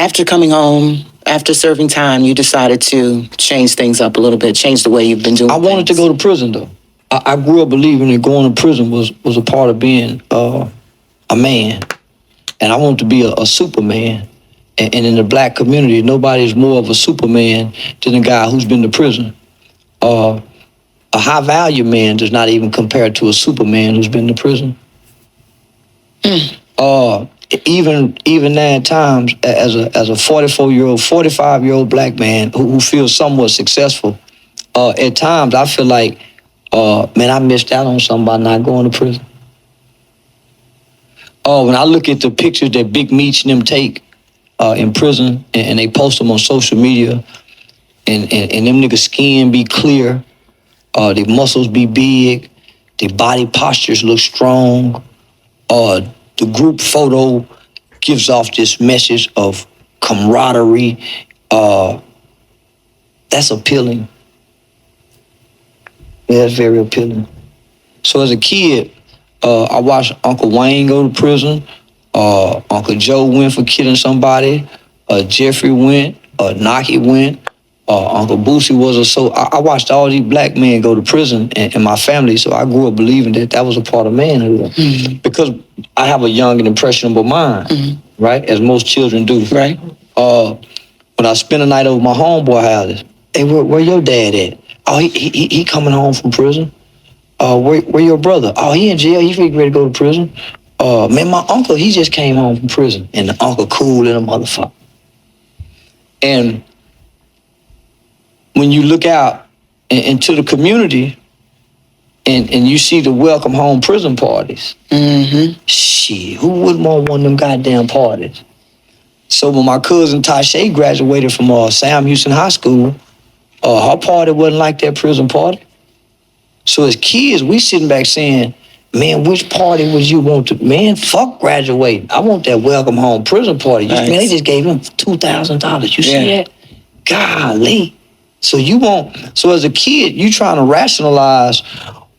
After coming home, after serving time, you decided to change things up a little bit, change the way you've been doing I wanted to go to prison, though. I grew up believing that going to prison was a part of being a man. And I wanted to be a Superman. And in the black community, nobody's more of a Superman than a guy who's been to prison. A high-value man does not even compare to a Superman who's been to prison. Even now at times, as a 44-year-old, 45-year-old black man who feels somewhat successful, at times I feel like, man, I missed out on something by not going to prison. When I look at the pictures that Big Meech and them take in prison, and they post them on social media, and them niggas' skin be clear, their muscles be big, their body postures look strong, the group photo gives off this message of camaraderie. That's appealing. Yeah, that's very appealing. So as a kid, I watched Uncle Wayne go to prison. Uncle Joe went for killing somebody. Jeffrey went. Naki went. Uncle Boosie was I watched all these black men go to prison in my family, so I grew up believing that was a part of manhood. Mm-hmm. Because I have a young and impressionable mind, right? As most children do. Right. When I spent a night over my homeboy house, hey, where your dad at? Oh, he coming home from prison. Where your brother? Oh, he in jail. He ready to go to prison. Man, my uncle, he just came home from prison, and the uncle cool in a motherfucker. And when you look out into the community and you see the welcome home prison parties, shit, who wouldn't want one of them goddamn parties? So when my cousin Tasha graduated from Sam Houston High School, her party wasn't like that prison party. So as kids, we sitting back saying, man, which party would you want to? Man, fuck graduating. I want that welcome home prison party. Nice. Man, they just gave him $2,000. You see that? Golly. So as a kid, you trying to rationalize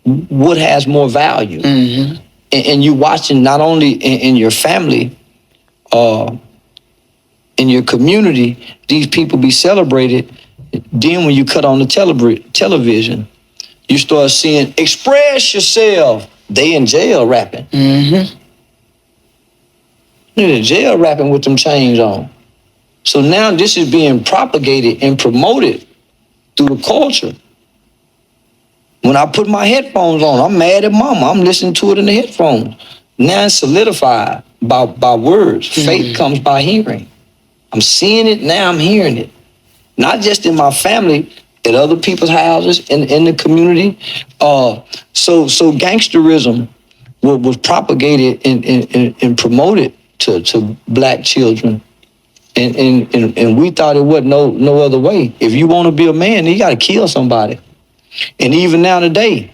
what has more value. Mm-hmm. And you watching not only in your family, in your community, these people be celebrated. Then when you cut on the television, you start seeing, express yourself. They in jail rapping. Mm-hmm. They're in jail rapping with them chains on. So now this is being propagated and promoted through the culture. When I put my headphones on, I'm mad at mama. I'm listening to it in the headphones. Now it's solidified by words. Faith comes by hearing. I'm seeing it, now I'm hearing it. Not just in my family, at other people's houses, in the community. So gangsterism was propagated and promoted to black children. And we thought it wasn't no other way. If you want to be a man, you got to kill somebody. And even now today,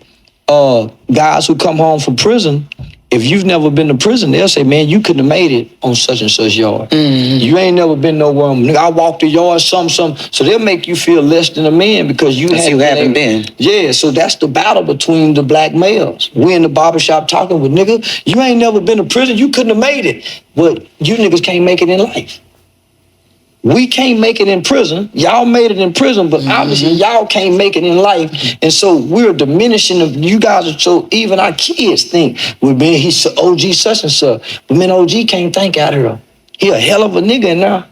guys who come home from prison, if you've never been to prison, they'll say, man, you couldn't have made it on such and such yard. Mm-hmm. You ain't never been nowhere. I walked the yard, some. So they'll make you feel less than a man because you haven't been. Yeah, so that's the battle between the black males. We in the barbershop talking with nigga, you ain't never been to prison, you couldn't have made it. But you niggas can't make it in life. We can't make it in prison. Y'all made it in prison, but obviously y'all can't make it in life. And so we're diminishing of you guys. So even our kids think, well, man, he's OG such and such. But man, OG can't think out here. He a hell of a nigga in there.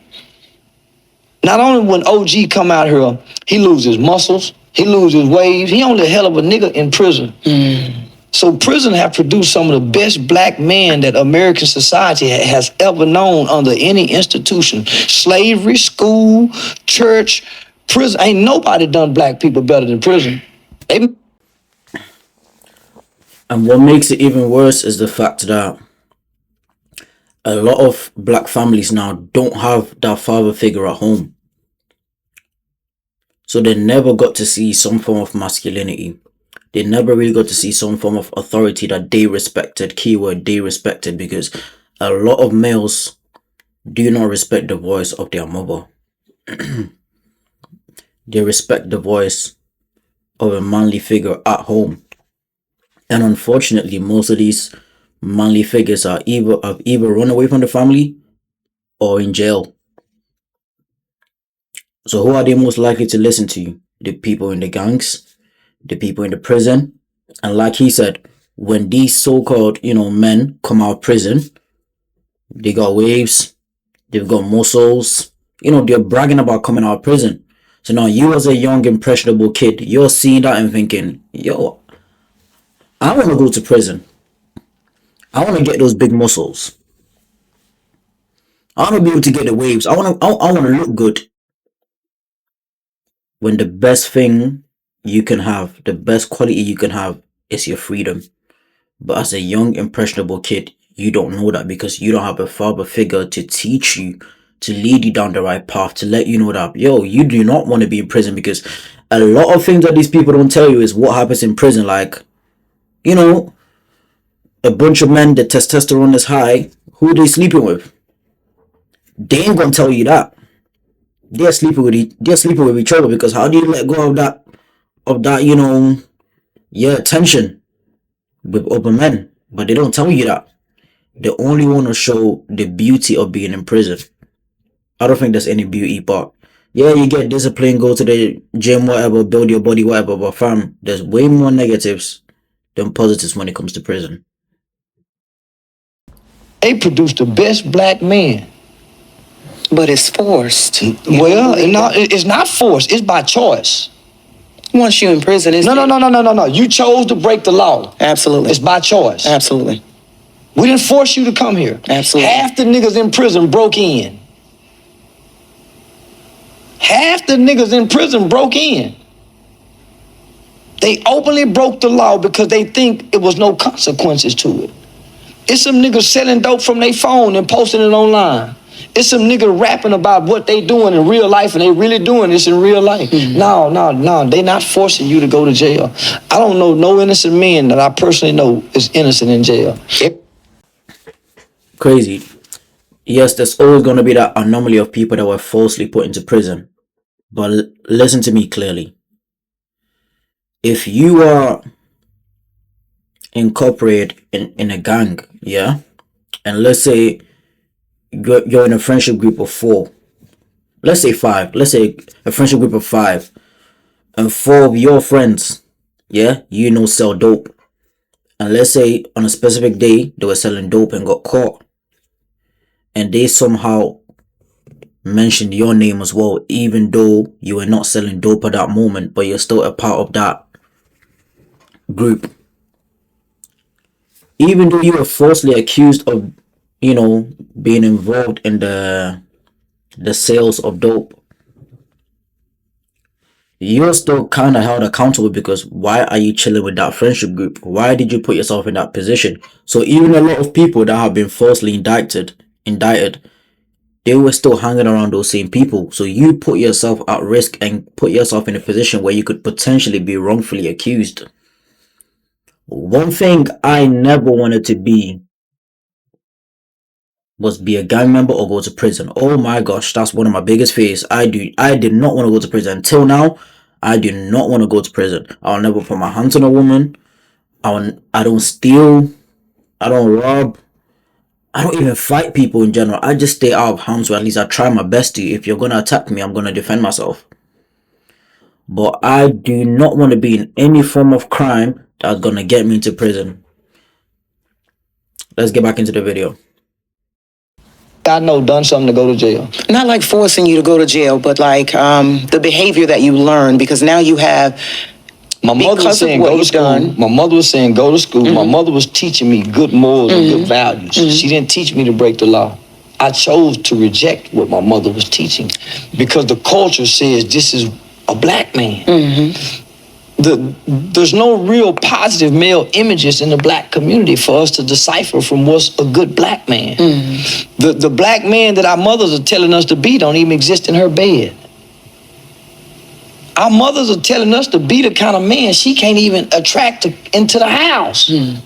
Not only when OG come out here, he loses muscles, he loses waves. He only a hell of a nigga in prison. So prison have produced some of the best black men that American society has ever known under any institution. Slavery, school, church, prison. Ain't nobody done black people better than prison. And what makes it even worse is the fact that a lot of black families now don't have that father figure at home. So they never got to see some form of masculinity. They never really got to see some form of authority that they respected, keyword they respected, because a lot of males do not respect the voice of their mother. They respect the voice of a manly figure at home. And unfortunately, most of these manly figures have either run away from the family or in jail. So who are they most likely to listen to? The people in the gangs, the people in the prison. And like he said, when these so-called, men come out of prison, they got waves, they've got muscles, they're bragging about coming out of prison. So now you as a young, impressionable kid, you're seeing that and thinking, yo, I want to go to prison. I want to get those big muscles. I want to be able to get the waves. I want to look good. When the best thing you can have, the best quality you can have is your freedom. But as a young, impressionable kid, you don't know that because you don't have a father figure to teach you, to lead you down the right path, to let you know that, yo, you do not want to be in prison, because a lot of things that these people don't tell you is what happens in prison. Like, a bunch of men, the testosterone is high, who they sleeping with? They ain't gonna tell you that. They're sleeping with each other, because how do you let go of that, tension with other men? But they don't tell you that. They only want to show the beauty of being in prison. I don't think there's any beauty, but yeah, you get discipline, go to the gym, whatever, build your body, whatever, but fam, there's way more negatives than positives when it comes to prison. They produce the best black men. But it's forced. Well, it's not forced. It's by choice. Once you're in prison, it's... No. You chose to break the law. Absolutely. It's by choice. Absolutely. We didn't force you to come here. Absolutely. Half the niggas in prison broke in. Half the niggas in prison broke in. They openly broke the law because they think it was no consequences to it. It's some niggas selling dope from their phone and posting it online. It's some nigga rapping about what they doing in real life, and they really doing this in real life. Mm-hmm. No, they not forcing you to go to jail. I don't know no innocent man that I personally know is innocent in jail. Crazy. Yes, there's always going to be that anomaly of people that were falsely put into prison. But listen to me clearly. If you are incorporated in a gang, yeah, and let's say you're in a friendship group of 4, let's say 5, let's say a friendship group of 5, and 4 of your friends, yeah, sell dope, and let's say on a specific day they were selling dope and got caught, and they somehow mentioned your name as well, even though you were not selling dope at that moment, but you're still a part of that group. Even though you were falsely accused of being involved in the sales of dope, you're still kind of held accountable, because why are you chilling with that friendship group? Why did you put yourself in that position? So even a lot of people that have been falsely indicted, they were still hanging around those same people. So you put yourself at risk and put yourself in a position where you could potentially be wrongfully accused. One thing I never wanted to be was be a gang member or go to prison. Oh my gosh, that's one of my biggest fears. I did not want to go to prison. Until now, I do not want to go to prison. I'll never put my hands on a woman. I don't steal. I don't rob. I don't even fight people in general. I just stay out of harm's way. At least I try my best to. If you're going to attack me, I'm going to defend myself. But I do not want to be in any form of crime that's going to get me into prison. Let's get back into the video. I know done something to go to jail. Not like forcing you to go to jail, but like the behavior that you learn, because now you have... My mother was saying go to school. My mother was saying go to school. Mm-hmm. My mother was teaching me good morals and good values. Mm-hmm. She didn't teach me to break the law. I chose to reject what my mother was teaching because the culture says this is a black man. Mm-hmm. There's no real positive male images in the black community for us to decipher from what's a good black man. Mm-hmm. The black man that our mothers are telling us to be don't even exist in her bed. Our mothers are telling us to be the kind of man she can't even attract into the house. Mm.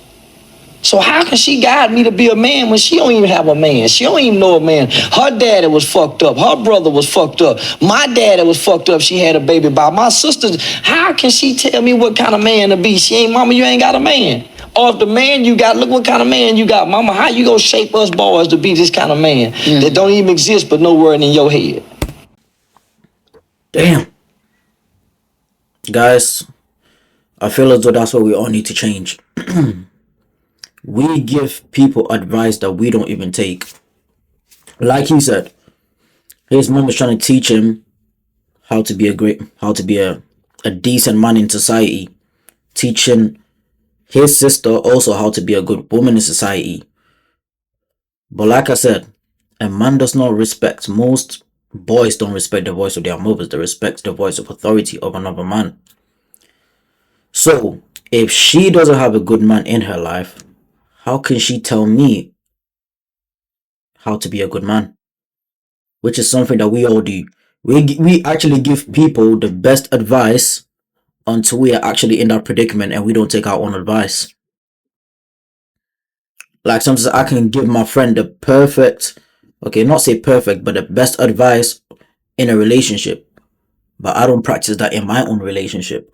So how can she guide me to be a man when she don't even have a man? She don't even know a man. Her daddy was fucked up. Her brother was fucked up. My daddy was fucked up. She had a baby by my sisters. How can she tell me what kind of man to be? She ain't, mama, you ain't got a man. Or if the man you got, look what kind of man you got. Mama, how you gonna shape us boys to be this kind of man that don't even exist but nowhere in your head? Damn. Guys, I feel as though that's what we all need to change. We give people advice that we don't even take. Like he said, his mom was trying to teach him how to be a decent man in society, teaching his sister also how to be a good woman in society. But like I said, a man does not respect, most boys don't respect the voice of their mothers, they respect the voice of authority of another man. So, if she doesn't have a good man in her life, how can she tell me how to be a good man? Which is something that we all do. We actually give people the best advice until we are actually in that predicament and we don't take our own advice. Like sometimes I can give my friend the perfect, okay, not say perfect, but the best advice in a relationship, but I don't practice that in my own relationship.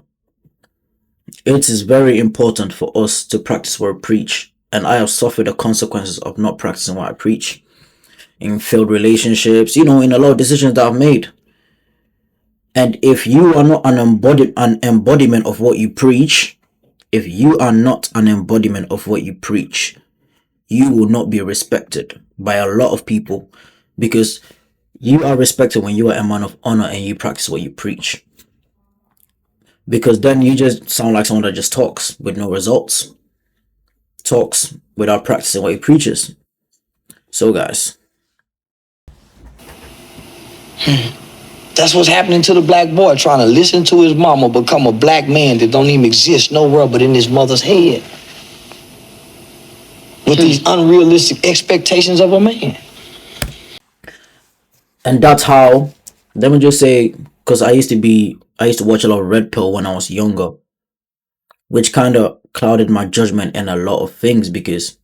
It is very important for us to practice what we preach, and I have suffered the consequences of not practicing what I preach in failed relationships, in a lot of decisions that I've made. And if you are not an embodiment of what you preach, if you are not an embodiment of what you preach, you will not be respected by a lot of people, because you are respected when you are a man of honor and you practice what you preach. Because then you just sound like someone that just talks with no results, talks without practicing what he preaches. So guys, That's what's happening to the black boy, trying to listen to his mama become a black man that don't even exist nowhere but in his mother's head. With these unrealistic expectations of a man. and that's how, let me just say, because I used to watch a lot of Red Pill when I was younger, which kind of clouded my judgment in a lot of things, because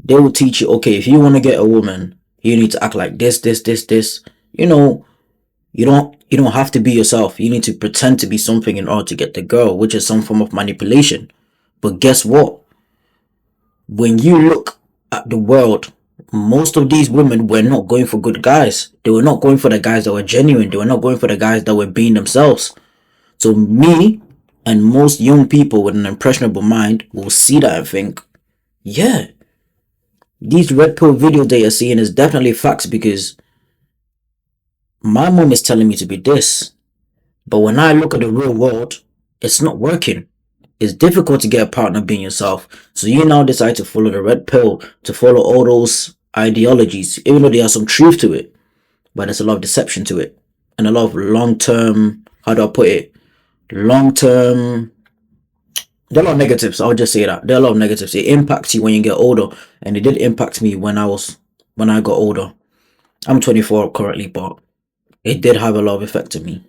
they will teach you, okay, if you want to get a woman, you need to act like this. You don't have to be yourself. You need to pretend to be something in order to get the girl, which is some form of manipulation. But guess what? When you look at the world, most of these women were not going for good guys. They were not going for the guys that were genuine. They were not going for the guys that were being themselves. So me and most young people with an impressionable mind will see that and think, yeah, these red pill videos they are seeing is definitely facts, because my mom is telling me to be this. But when I look at the real world, it's not working. It's difficult to get a partner being yourself. So you now decide to follow the red pill, to follow all those ideologies, even though there's some truth to it. But there's a lot of deception to it. And a lot of long-term, how do I put it? Long-term, there are a lot of negatives. I'll just say that. There are a lot of negatives. It impacts you when you get older. And it did impact me when I got older. I'm 24 currently, but it did have a lot of effect on me.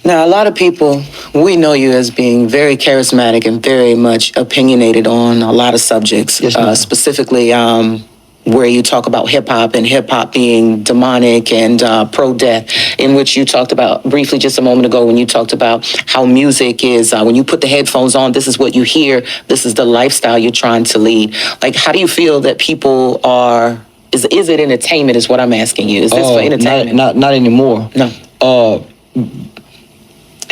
Now, a lot of people, we know you as being very charismatic and very much opinionated on a lot of subjects, Yes, specifically where you talk about hip hop and hip hop being demonic and pro-death, in which you talked about briefly just a moment ago when you talked about how music is, when you put the headphones on, this is what you hear, this is the lifestyle you're trying to lead. Like, how do you feel that people are, is it entertainment is what I'm asking you? Is this for entertainment? Not anymore. No.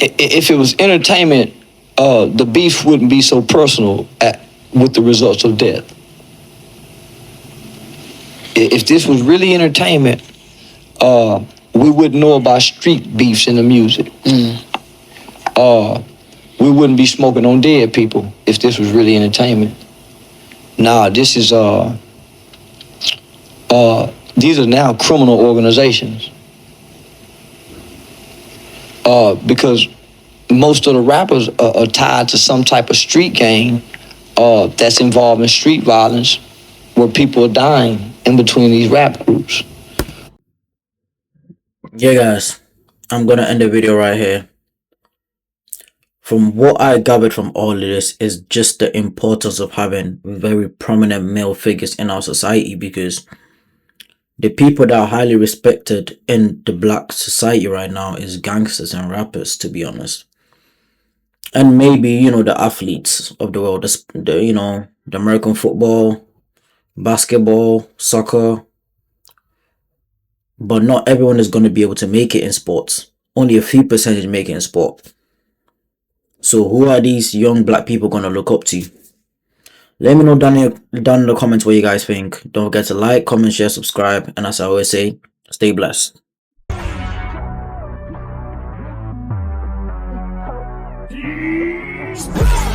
If it was entertainment, the beef wouldn't be so personal with the results of death. If this was really entertainment, we wouldn't know about street beefs in the music. We wouldn't be smoking on dead people if this was really entertainment. Nah, this is these are now criminal organizations. Because most of the rappers are tied to some type of street gang that's involved in street violence, where people are dying in between these rap groups. Yeah, guys, I'm gonna end the video right here. From what I gathered from all of this is just the importance of having very prominent male figures in our society, because the people that are highly respected in the black society right now is gangsters and rappers, to be honest. And maybe, the athletes of the world, the American football, basketball, soccer. but not everyone is going to be able to make it in sports. Only a few percentage make it in sport. So who are these young black people going to look up to? Let me know down in the comments what you guys think. Don't forget to like, comment, share, subscribe, and as I always say, stay blessed. Peace.